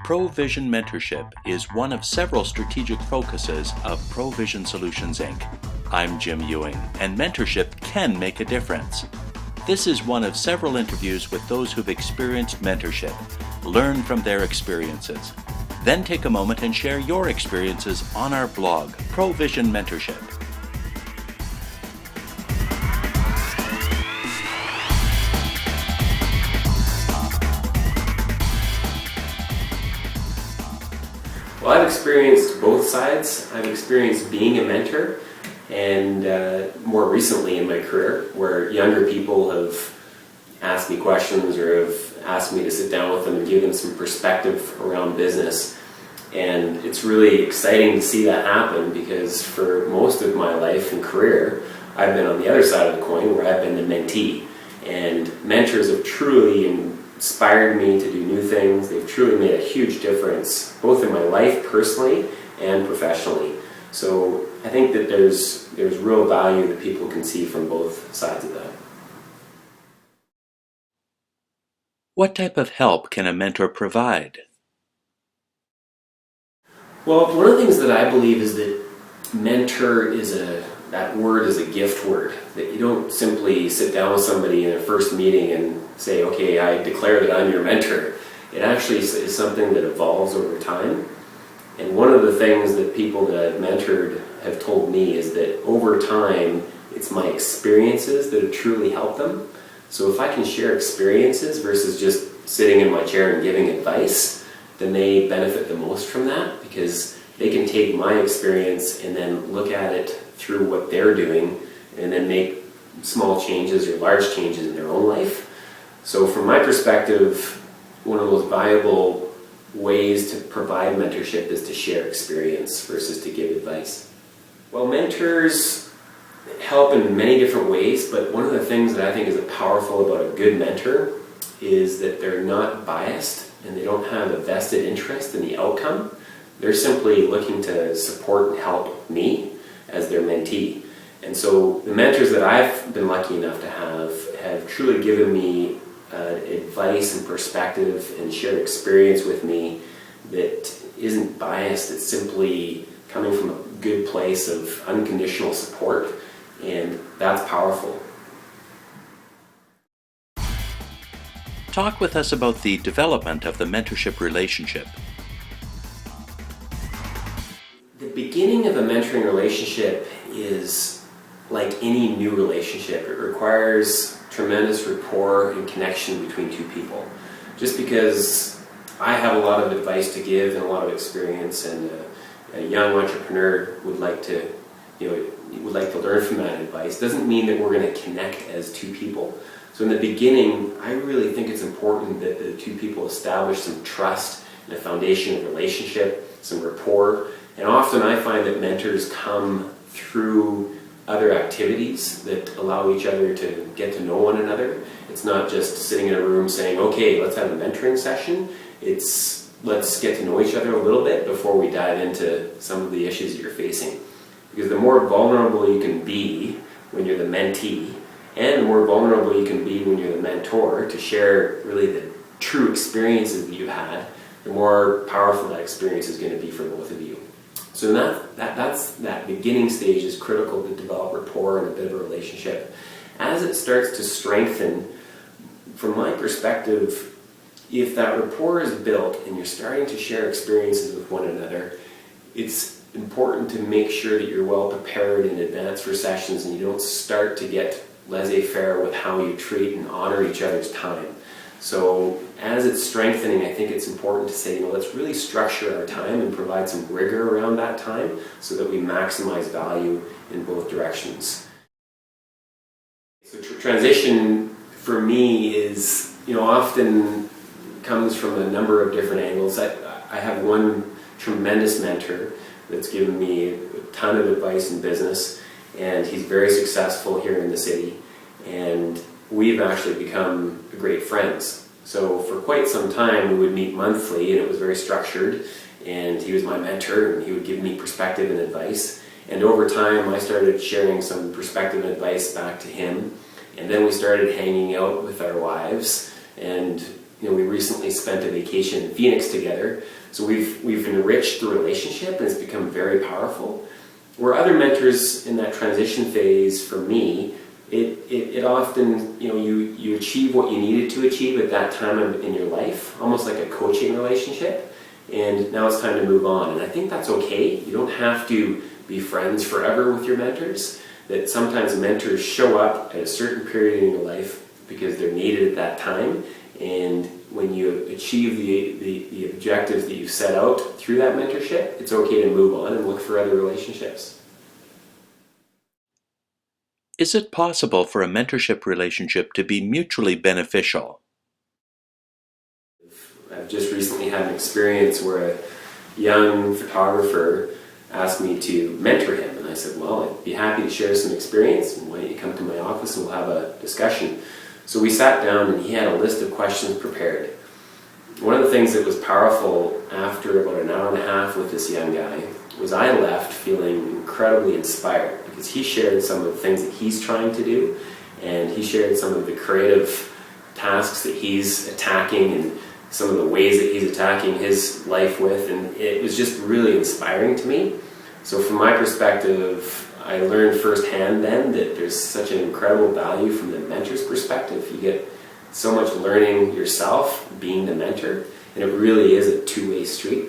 ProVision Mentorship is one of several strategic focuses of ProVision Solutions Inc. I'm Jim Ewing, and mentorship can make a difference. This is one of several interviews with those who've experienced mentorship. Learn from their experiences. Then take a moment and share your experiences on our blog, ProVision Mentorship. Well, I've experienced both sides. I've experienced being a mentor, and more recently in my career, where younger people have asked me questions or have asked me to sit down with them and give them some perspective around business. And it's really exciting to see that happen, because for most of my life and career, I've been on the other side of the coin, where I've been the mentee. And mentors have truly inspired me to do new things. They've truly made a huge difference, both in my life personally and professionally. So I think that there's real value that people can see from both sides of that. What type of help can a mentor provide? Well, one of the things that I believe is that mentor that word is a gift word. That you don't simply sit down with somebody in a first meeting and say, okay, I declare that I'm your mentor. It actually is something that evolves over time. And one of the things that people that I've mentored have told me is that over time, it's my experiences that have truly helped them. So if I can share experiences versus just sitting in my chair and giving advice, then they benefit the most from that, because they can take my experience and then look at it through what they're doing and then make small changes or large changes in their own life. So from my perspective, one of the most valuable ways to provide mentorship is to share experience versus to give advice. Well, mentors help in many different ways, but one of the things that I think is powerful about a good mentor is that they're not biased and they don't have a vested interest in the outcome. They're simply looking to support and help me as their mentee. And so the mentors that I've been lucky enough to have truly given me advice and perspective and shared experience with me that isn't biased. It's simply coming from a good place of unconditional support, and that's powerful. Talk with us about the development of the mentorship relationship. The beginning of a mentoring relationship is like any new relationship. It requires tremendous rapport and connection between two people. Just because I have a lot of advice to give and a lot of experience, and a young entrepreneur would like to learn from that advice, doesn't mean that we're going to connect as two people. So in the beginning, I really think it's important that the two people establish some trust and a foundation of relationship, some rapport. And often I find that mentors come through other activities that allow each other to get to know one another. It's not just sitting in a room saying, okay, let's have a mentoring session. It's let's get to know each other a little bit before we dive into some of the issues that you're facing. Because the more vulnerable you can be when you're the mentee, and the more vulnerable you can be when you're the mentor to share really the true experiences that you've had, the more powerful that experience is going to be for both of you. So that beginning stage is critical to develop rapport and a bit of a relationship. As it starts to strengthen, from my perspective, if that rapport is built and you're starting to share experiences with one another, it's important to make sure that you're well prepared in advance for sessions and you don't start to get laissez-faire with how you treat and honor each other's time. So as it's strengthening, I think it's important to say, let's really structure our time and provide some rigor around that time so that we maximize value in both directions. So transition for me is, often comes from a number of different angles. I have one tremendous mentor that's given me a ton of advice in business, and he's very successful here in the city, and we've actually become great friends. So for quite some time we would meet monthly, and it was very structured, and he was my mentor and he would give me perspective and advice. And over time I started sharing some perspective and advice back to him, and then we started hanging out with our wives, and we recently spent a vacation in Phoenix together, so we've enriched the relationship and it's become very powerful. Where other mentors in that transition phase, for me, it often, you achieve what you needed to achieve at that time in your life, almost like a coaching relationship, and now it's time to move on. And I think that's okay. You don't have to be friends forever with your mentors. That sometimes mentors show up at a certain period in your life because they're needed at that time, and when you achieve the objectives that you've set out through that mentorship, it's okay to move on and look for other relationships. Is it possible for a mentorship relationship to be mutually beneficial? I've just recently had an experience where a young photographer asked me to mentor him, and I said, well, I'd be happy to share some experience, and why don't you come to my office and we'll have a discussion. So we sat down and he had a list of questions prepared. One of the things that was powerful after about an hour and a half with this young guy was I left feeling incredibly inspired, because he shared some of the things that he's trying to do, and he shared some of the creative tasks that he's attacking and some of the ways that he's attacking his life with, and it was just really inspiring to me. So from my perspective, I learned firsthand then that there's such an incredible value from the mentor's perspective. You get so much learning yourself being the mentor, and it really is a two-way street.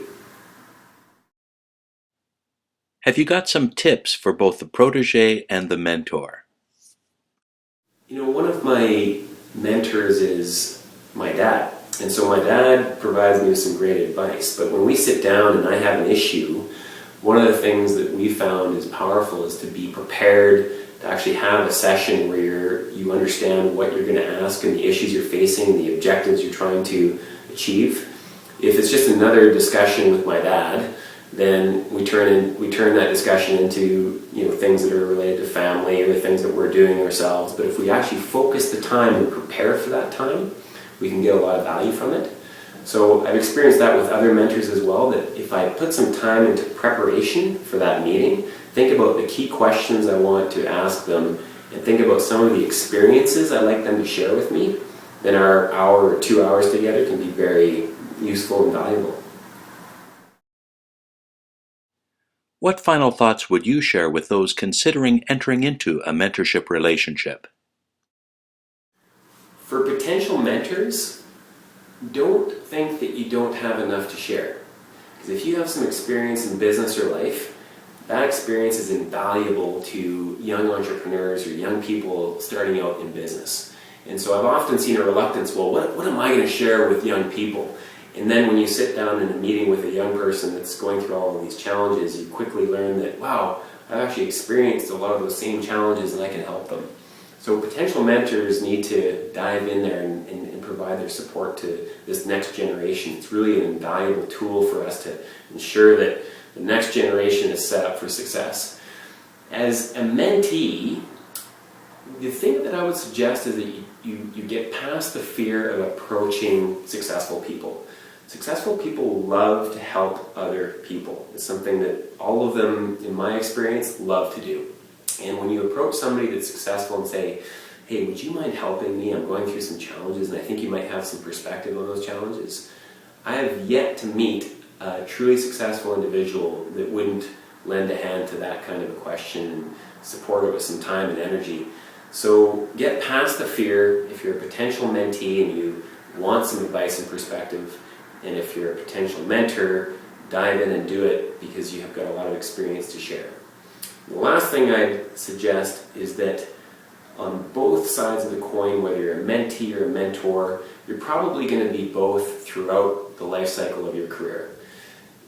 Have you got some tips for both the protege and the mentor? One of my mentors is my dad. And so my dad provides me with some great advice. But when we sit down and I have an issue, one of the things that we found is powerful is to be prepared to actually have a session where you understand what you're going to ask and the issues you're facing, the objectives you're trying to achieve. If it's just another discussion with my dad, then we turn that discussion into things that are related to family or the things that we're doing ourselves. But if we actually focus the time and prepare for that time, we can get a lot of value from it. So I've experienced that with other mentors as well, that if I put some time into preparation for that meeting, think about the key questions I want to ask them, and think about some of the experiences I'd like them to share with me, then our hour or 2 hours together can be very useful and valuable. What final thoughts would you share with those considering entering into a mentorship relationship? For potential mentors, don't think that you don't have enough to share. Because if you have some experience in business or life, that experience is invaluable to young entrepreneurs or young people starting out in business. And so I've often seen a reluctance, well, what am I going to share with young people? And then when you sit down in a meeting with a young person that's going through all of these challenges, you quickly learn that, wow, I've actually experienced a lot of those same challenges and I can help them. So potential mentors need to dive in there and provide their support to this next generation. It's really an invaluable tool for us to ensure that the next generation is set up for success. As a mentee, the thing that I would suggest is that you get past the fear of approaching successful people. Successful people love to help other people. It's something that all of them, in my experience, love to do. And when you approach somebody that's successful and say, hey, would you mind helping me? I'm going through some challenges and I think you might have some perspective on those challenges. I have yet to meet a truly successful individual that wouldn't lend a hand to that kind of a question and support it with some time and energy. So get past the fear if you're a potential mentee and you want some advice and perspective. And if you're a potential mentor, dive in and do it because you have got a lot of experience to share. The last thing I'd suggest is that on both sides of the coin, whether you're a mentee or a mentor, you're probably going to be both throughout the life cycle of your career.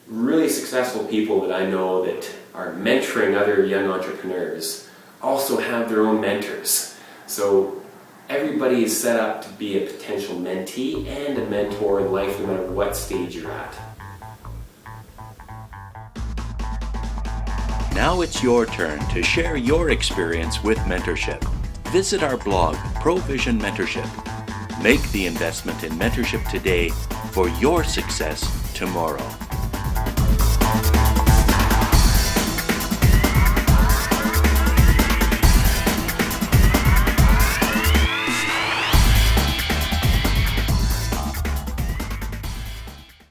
Really successful people that I know that are mentoring other young entrepreneurs also have their own mentors. So everybody is set up to be a potential mentee and a mentor in life, no matter what stage you're at. Now it's your turn to share your experience with mentorship. Visit our blog, ProVision Mentorship. Make the investment in mentorship today for your success tomorrow.